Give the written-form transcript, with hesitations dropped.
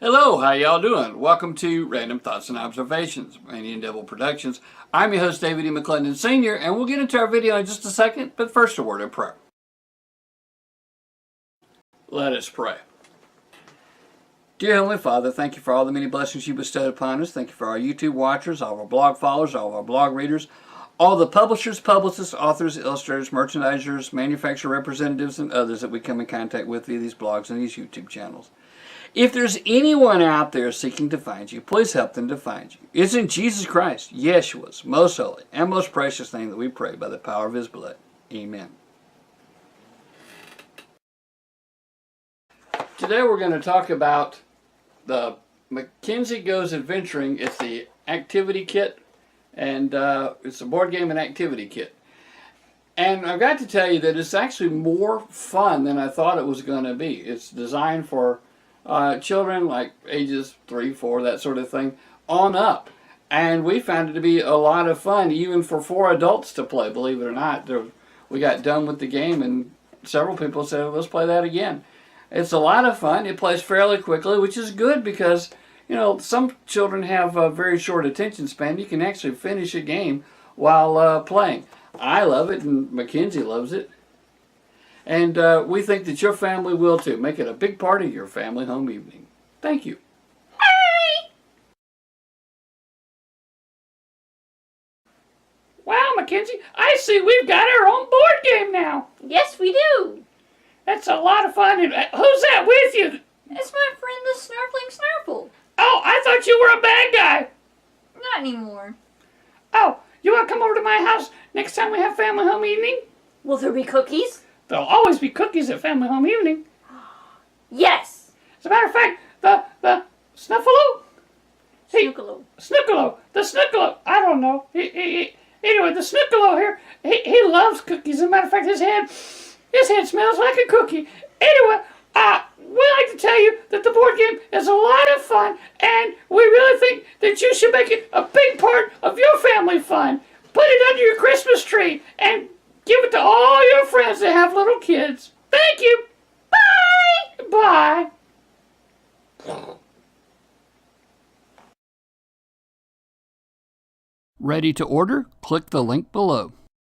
Hello, how y'all doing? Welcome to Random Thoughts and Observations, Indian Devil Productions. I'm your host, David E. McClendon Sr., and we'll get into our video in just a second, but first a word of prayer. Let us pray. Dear Heavenly Father, thank you for all the many blessings you bestowed upon us. Thank you for our YouTube watchers, all of our blog followers, all of our blog readers, all the publishers, publicists, authors, illustrators, merchandisers, manufacturer representatives, and others that we come in contact with via these blogs and these YouTube channels. If there's anyone out there seeking to find you, please help them to find you. It's in Jesus Christ, Yeshua's most holy and most precious name that we pray by the power of His blood. Amen. Today we're going to talk about the Mackenzie Goes Adventuring. It's the activity kit, and it's a board game and activity kit. And I've got to tell you that it's actually more fun than I thought it was going to be. It's designed for children like ages 3, 4, that sort of thing, on up. And we found it to be a lot of fun, even for 4 adults to play, believe it or not. We got done with the game and several people said, let's play that again. It's a lot of fun. It plays fairly quickly, which is good because, you know, some children have a very short attention span. You can actually finish a game while playing. I love it, and Mackenzie loves it. And we think that your family will too. Make it a big part of your family home evening. Thank you. Bye! Wow, Mackenzie, I see we've got our own board game now. Yes, we do. That's a lot of fun. And, who's that with you? It's my friend the Snarfling Snarple. Oh, I thought you were a bad guy. Not anymore. Oh, you want to come over to my house next time we have family home evening? Will there be cookies? There'll always be cookies at family home evening. Yes. As a matter of fact, the Snuffalo? Snookalo. The Snookalo. I don't know. Anyway, the Snookalo here, he loves cookies. As a matter of fact, his hand smells like a cookie. Anyway, we like to tell you that the board game is a lot of fun, and we really think that you should make it a big part of your family fun. Put it under your Christmas tree and give it to all your friends that have little kids. Thank you. Bye. Bye. Ready to order? Click the link below.